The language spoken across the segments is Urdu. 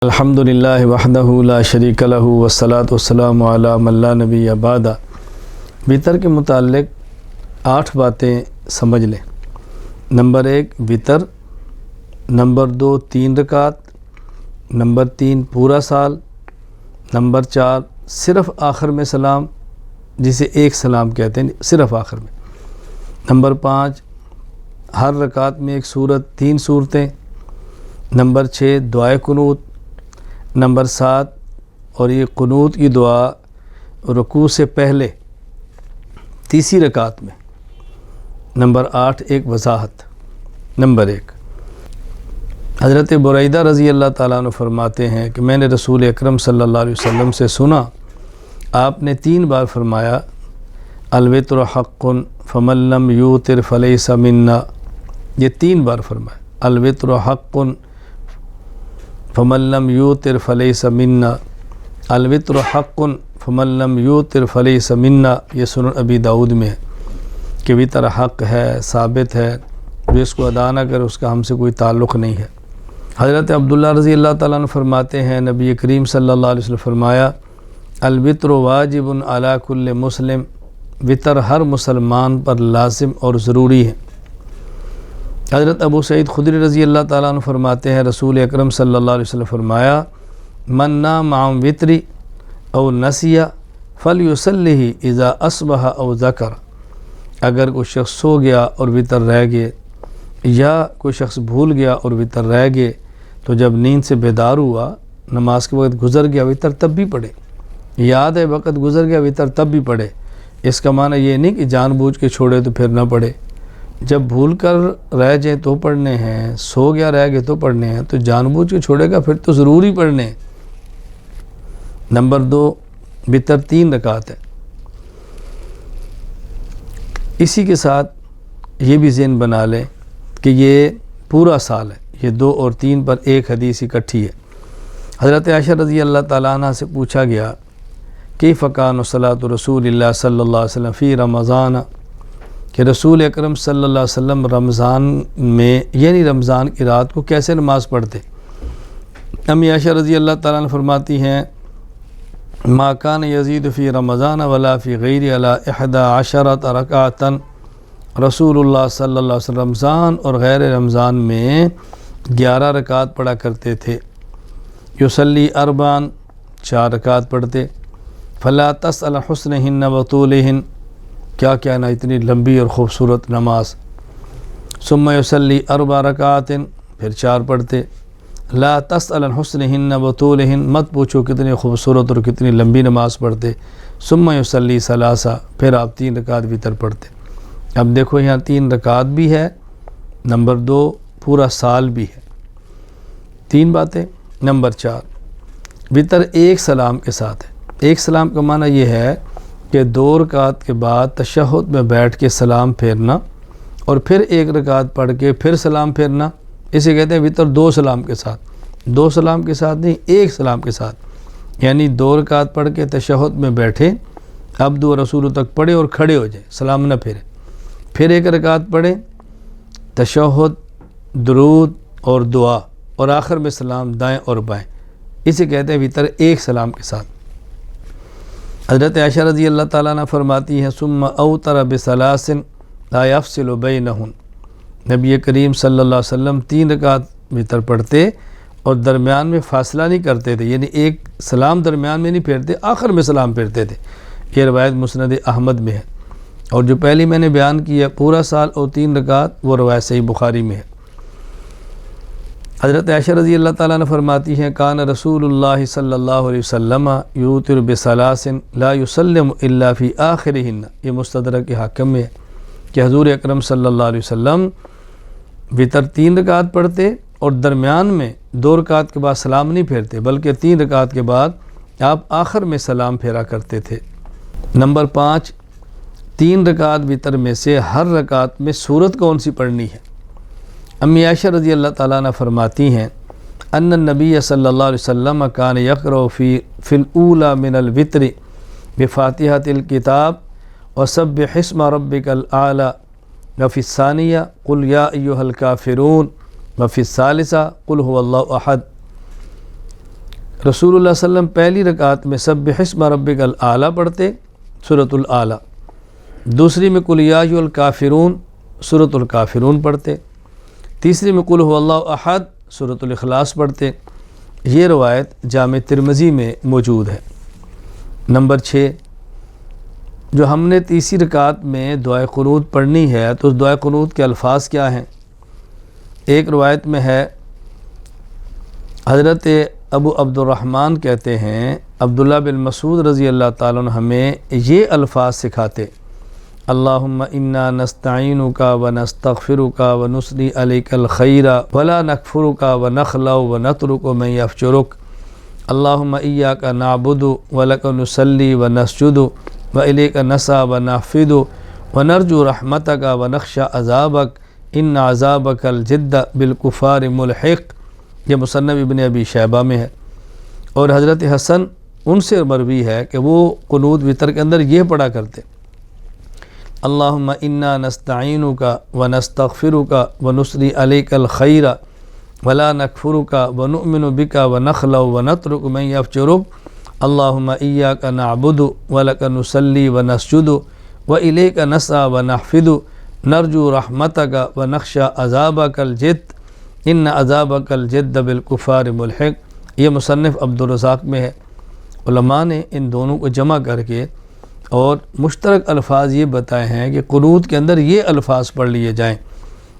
الحمدللہ وحدہ لا شریک لہ والصلاۃ والسلام علی من لا نبی بعد۔ وطر کے متعلق 8 باتیں سمجھ لیں۔ نمبر 1 وطر، نمبر 2 3 رکعت، نمبر 3 پورا سال، نمبر 4 صرف آخر میں سلام جسے ایک سلام کہتے ہیں صرف آخر میں، نمبر 5 ہر رکعت میں ایک سورت 3 سورتیں، نمبر 6 دعائے قنوت، نمبر 7 اور یہ قنوت کی دعا رکوع سے پہلے تیسری رکعت میں، نمبر 8 ایک وضاحت۔ نمبر 1 حضرت بریدہ رضی اللہ تعالیٰ عنہ فرماتے ہیں کہ میں نے رسول اکرم صلی اللہ علیہ وسلم سے سنا، آپ نے 3 بار فرمایا الوتر حق فمن لم یوتر فلیس منا، یہ 3 بار فرمایا الوتر حق فمن لم یوتر فلیس منا، الوتر حق فمن لم یوتر فلیس منا، یہ سنن ابی داؤد میں ہے کہ وطر حق ہے، ثابت ہے، جو اس کو ادا نہ کرے اس کا ہم سے کوئی تعلق نہیں ہے۔ حضرت عبداللہ رضی اللہ تعالیٰ عنہ فرماتے ہیں نبی کریم صلی اللہ علیہ وسلم فرمایا الوتر واجب علی کل مسلم، وطر ہر مسلمان پر لازم اور ضروری ہے۔ حضرت ابو سعید خدری رضی اللہ تعالیٰ عنہ فرماتے ہیں رسول اکرم صلی اللہ علیہ وسلم فرمایا من نام عن وطری او نسیہ فلیصلیہ اذا اصبح او ذکر، اگر کوئی شخص سو گیا اور وطر رہ گئے یا کوئی شخص بھول گیا اور وطر رہ گئے تو جب نیند سے بیدار ہوا، نماز کے وقت گزر گیا وطر تب بھی پڑھے، یاد ہے وقت گزر گیا وطر تب بھی پڑھے۔ اس کا معنی یہ نہیں کہ جان بوجھ کے چھوڑے تو پھر نہ پڑھے، جب بھول کر رہ جائیں تو پڑھنے ہیں، سو گیا رہ گئے تو پڑھنے ہیں، تو جان بوجھ کے چھوڑے گا پھر تو ضروری پڑھنے ہیں۔ نمبر 2 وطر 3 رکعت ہے۔ اسی کے ساتھ یہ بھی ذہن بنا لیں کہ یہ پورا سال ہے، یہ 2 اور 3 پر ایک حدیث اکٹھی ہے۔ حضرت عائشہ رضی اللہ تعالیٰ عنہ سے پوچھا گیا کیف کان صلاۃ رسول اللہ صلی اللہ علیہ وسلم فی رمضان، کہ رسول اکرم صلی اللہ علیہ وسلم رمضان میں یعنی رمضان کی رات کو کیسے نماز پڑھتے؟ امی عائشہ رضی اللہ تعالیٰ عنہ فرماتی ہیں ما کان یزید فی رمضان ولا فی غیر علی 11 رکعۃ، رسول اللہ صلی اللہ علیہ وسلم رمضان اور غیر رمضان میں 11 رکعت پڑھا کرتے تھے۔ یصلی 4 4 رکعت پڑھتے، فلا تسأل حسنہن وطولہن، کیا کہنا اتنی لمبی اور خوبصورت نماز۔ ثم یصلی 4 رکعات، پھر 4 پڑھتے، لا تسأل عن حسنہن وطولہن، مت پوچھو کتنی خوبصورت اور کتنی لمبی نماز پڑھتے۔ ثم یصلی 3، پھر آپ 3 رکعت وطر پڑھتے۔ اب دیکھو یہاں 3 رکعت بھی ہے، نمبر 2 پورا سال بھی ہے، 3 باتیں۔ نمبر 4 وطر ایک سلام کے ساتھ ہے۔ ایک سلام کا معنی یہ ہے کہ 2 رکعت کے بعد تشہد میں بیٹھ کے سلام پھیرنا اور پھر 1 رکعت پڑھ کے پھر سلام پھیرنا، اسے کہتے ہیں وطر 2 سلام کے ساتھ۔ 2 سلام کے ساتھ نہیں، 1 سلام کے ساتھ، یعنی 2 رکعت پڑھ کے تشہد میں بیٹھے، عبد و رسول تک پڑھے اور کھڑے ہو جائیں، سلام نہ پھیرے، پھر 1 رکعت پڑھیں، تشہد، درود اور دعا، اور آخر میں سلام دائیں اور بائیں، اسے کہتے ہیں وطر 1 سلام کے ساتھ۔ حضرت عائشہ رضی اللہ تعالیٰ عنہ فرماتی ہیں ثم اوتر بثلاث لا یفصل بینہن، نبی کریم صلی اللہ علیہ وسلم 3 رکعت وطر پڑھتے اور درمیان میں فاصلہ نہیں کرتے تھے، یعنی ایک سلام درمیان میں نہیں پھیرتے، آخر میں سلام پھیرتے تھے۔ یہ روایت مسند احمد میں ہے، اور جو پہلی میں نے بیان کی ہے پورا سال اور 3 رکعت، وہ روایت صحیح بخاری میں ہے۔ حضرت عائشہ رضی اللہ تعالیٰ عنہ فرماتی ہیں کان رسول اللہ صلی اللہ علیہ وسلم یوتر بثلاث لا یسلم الا فی آخرہن، یہ مستدرک حاکم میں ہے کہ حضور اکرم صلی اللہ علیہ وسلم وطر 3 رکعت پڑھتے اور درمیان میں 2 رکعت کے بعد سلام نہیں پھیرتے، بلکہ 3 رکعت کے بعد آپ آخر میں سلام پھیرا کرتے تھے۔ نمبر 5 3 رکعت وطر میں سے ہر رکعت میں سورت کون سی پڑھنی ہے؟ امی عائشہ رضی اللہ تعالیٰ عنہ فرماتی ہیں ان النبی صلی اللہ علیہ وسلم کان یقرأ فی الاولی من الوتر بفاتحۃ الکتاب وسبح اسم ربک الاعلی وفی الثانیہ قل یا ایہا الکافرون وفی الثالثہ قل هو اللہ احد۔ رسول اللہ صلی اللہ علیہ وسلم پہلی رکعت میں سبح اسم ربک الاعلیٰ پڑھتے سورۃ الاعلیٰ، دوسری میں قل یا ایھا الکافرون سورۃ الکافرون پڑھتے، تیسری میں قل ھو اللہ احد سورۃ الاخلاص پڑھتے۔ یہ روایت جامع ترمذی میں موجود ہے۔ نمبر 6، جو ہم نے تیسری رکعت میں دعائے قنوت پڑھنی ہے تو اس دعائے قنوت کے الفاظ کیا ہیں؟ ایک روایت میں ہے، حضرت ابو عبد الرحمن کہتے ہیں عبداللہ بن مسعود رضی اللہ تعالیٰ عنہ ہمیں یہ الفاظ سکھاتے، اللہم انا نستعینک ونستغفرک ونثنی علیک الخیر ولا نکفرک ونخلع ونترک من یفجرک، اللہم ایاک نعبد ولک نصلی ونسجد والیک نسعی ونحفد ونرجو رحمتک ونخشی عذابک ان عذابک الجد بالکفار ملحق۔ یہ مصنف ابن ابی شیبہ میں ہے، اور حضرت حسن ان سے مروی ہے کہ وہ قنوت وتر کے اندر یہ پڑھا کرتے، اللہم انا نستعینک ونستغفرک ونثنی علیک الخیر ولا نکفرک ونؤمن بک ونخلع ونترک من یفجرک، اللہم ایاک نعبد ولک نصلی ونسجد والیک نسعی ونحفد نرجو رحمتک ونخشی عذابک الجد ان عذابک الجد بالکفار ملحق۔ یہ مصنف عبدالرزاق میں ہے۔ علماء نے ان دونوں کو جمع کر کے اور مشترک الفاظ یہ بتائے ہیں کہ قنوت کے اندر یہ الفاظ پڑھ لیے جائیں،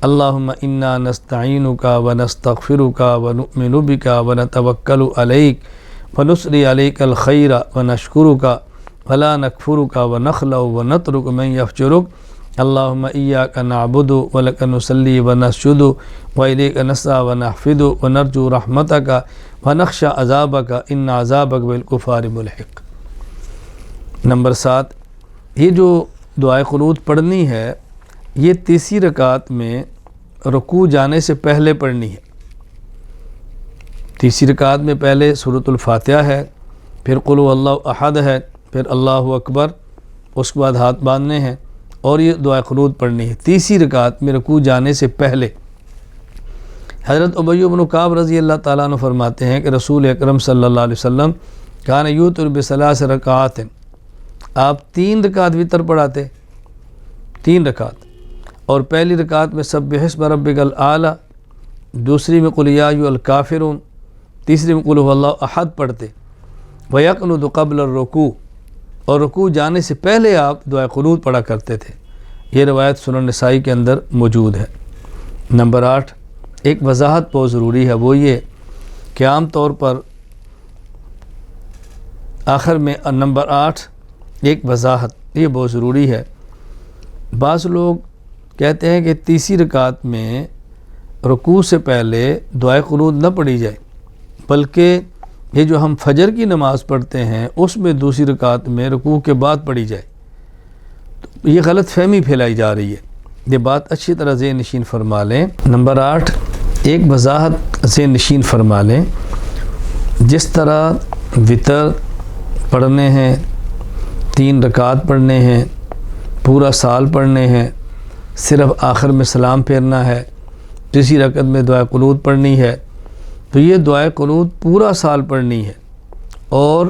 اللہم انا نستعینک ونستغفرک ونؤمن بک ونتوکل علیک ونثنی علیک الخیر ونشکرک ولا نکفرک ونخلع ونترک من یفجرک، اللہم ایاک نعبد ولک نصلی ونسجد والیک نسعی ونحفد ونرجو رحمتک ونخشی عذابک ان عذابک بالکفار ملحق۔ نمبر 7، یہ جو دعائے قنوت پڑھنی ہے یہ تیسری رکعت میں رکوع جانے سے پہلے پڑھنی ہے۔ تیسری رکعت میں پہلے سورۃ الفاتحہ ہے، پھر قل ھو اللہ احد ہے، پھر اللہ اکبر، اس کے بعد ہاتھ باندھنے ہیں اور یہ دعائے قنوت پڑھنی ہے تیسری رکعت میں رکوع جانے سے پہلے۔ حضرت ابی بن کعب رضی اللہ تعالیٰ عنہ فرماتے ہیں کہ رسول اکرم صلی اللہ علیہ وسلم کان یوتر بثلاث رکعات، آپ 3 رکعت وتر پڑھاتے، 3 رکعت، اور پہلی رکعت میں سبح اسم ربک الاعلیٰ، دوسری میں قل یا ایھا الکافرون، تیسری میں قل ھو اللہ احد پڑھتے، ویقنت قبل الرکوع، اور رکوع جانے سے پہلے آپ دعائے قنوت پڑھا کرتے تھے۔ یہ روایت سنن نسائی کے اندر موجود ہے۔ نمبر 8، ایک وضاحت بہت ضروری ہے، وہ یہ کہ عام طور پر آخر میں نمبر 8 ایک وضاحت یہ بہت ضروری ہے۔ بعض لوگ کہتے ہیں کہ تیسری رکعت میں رکوع سے پہلے دعائے قنوت نہ پڑھی جائے، بلکہ یہ جو ہم فجر کی نماز پڑھتے ہیں اس میں دوسری رکعت میں رکوع کے بعد پڑھی جائے، تو یہ غلط فہمی پھیلائی جا رہی ہے۔ یہ بات اچھی طرح ذہن نشین فرما لیں۔ نمبر 8، ایک وضاحت ذہن نشین فرما لیں، جس طرح وتر پڑھنے ہیں، 3 رکعت پڑھنے ہیں، پورا سال پڑھنے ہیں، صرف آخر میں سلام پھیرنا ہے، تیسری رکعت میں دعائے قنوت پڑھنی ہے، تو یہ دعائے قنوت پورا سال پڑھنی ہے اور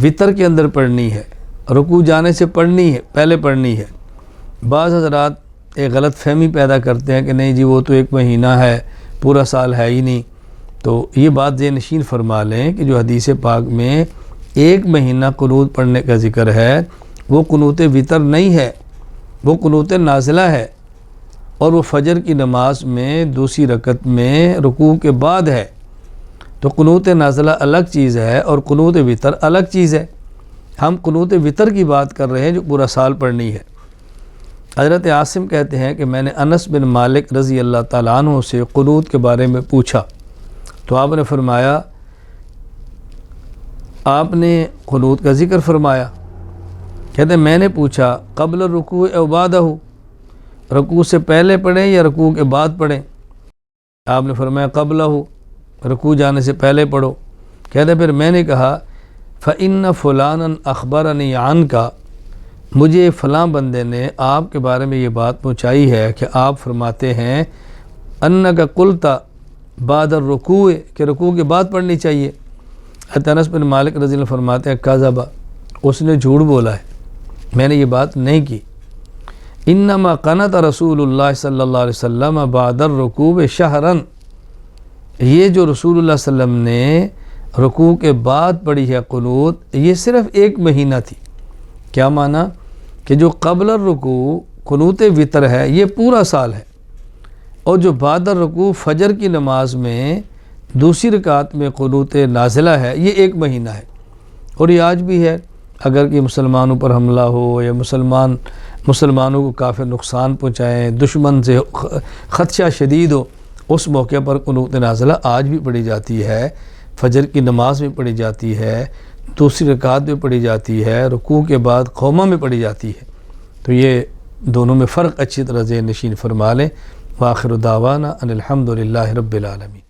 وتر کے اندر پڑھنی ہے، رکوع جانے سے پڑھنی ہے، پہلے پڑھنی ہے۔ بعض حضرات ایک غلط فہمی پیدا کرتے ہیں کہ نہیں جی وہ تو 1 مہینہ ہے، پورا سال ہے ہی نہیں، تو یہ بات ذہن نشین فرما لیں کہ جو حدیث پاک میں 1 مہینہ قنوت پڑھنے کا ذکر ہے وہ قنوت وتر نہیں ہے، وہ قنوت نازلہ ہے، اور وہ فجر کی نماز میں دوسری رکعت میں رکوع کے بعد ہے۔ تو قنوت نازلہ الگ چیز ہے اور قنوت وتر الگ چیز ہے۔ ہم قنوت وتر کی بات کر رہے ہیں جو پورا سال پڑھنی ہے۔ حضرت عاصم کہتے ہیں کہ میں نے انس بن مالک رضی اللہ تعالیٰ عنہ سے قنوت کے بارے میں پوچھا تو آپ نے فرمایا، آپ نے قنوت کا ذکر فرمایا، کہتے ہیں میں نے پوچھا قبل الرکوع او بعدہ، رکوع سے پہلے پڑھیں یا رکوع کے بعد پڑھیں؟ آپ نے فرمایا قبلہ، رکوع جانے سے پہلے پڑھو۔ کہتے پھر میں نے کہا فإن فلانا اخبرنی عنک، مجھے فلاں بندے نے آپ کے بارے میں یہ بات پہنچائی ہے کہ آپ فرماتے ہیں انک قلت بعد الرکوع، کہ رکوع کے بعد پڑھنی چاہیے۔ انس بن مالک رضی اللہ عنہ فرماتے ہیں کذبا، اس نے جھوٹ بولا ہے، میں نے یہ بات نہیں کی۔ انما قنت رسول اللہ صلی اللہ علیہ وسلم بعد الرکوع شہرا، یہ جو رسول اللہ صلی اللہ علیہ وسلم نے رکوع کے بعد پڑھی ہے قنوت، یہ صرف ایک مہینہ تھی۔ کیا معنی؟ کہ جو قبل الرکوع قنوت وطر ہے یہ پورا سال ہے، اور جو بعد الرکوع فجر کی نماز میں دوسری رکعت میں قنوت نازلہ ہے یہ ایک مہینہ ہے۔ اور یہ آج بھی ہے، اگر کہ مسلمانوں پر حملہ ہو یا مسلمانوں کو کافر نقصان پہنچائیں، دشمن سے خدشہ شدید ہو، اس موقع پر قنوت نازلہ آج بھی پڑھی جاتی ہے، فجر کی نماز میں پڑھی جاتی ہے، دوسری رکعت میں پڑھی جاتی ہے، رکوع کے بعد قومہ میں پڑھی جاتی ہے۔ تو یہ دونوں میں فرق اچھی طرح ذہن نشین فرما لیں۔ وآخر دعوانا ان الحمد للہ رب العالمین۔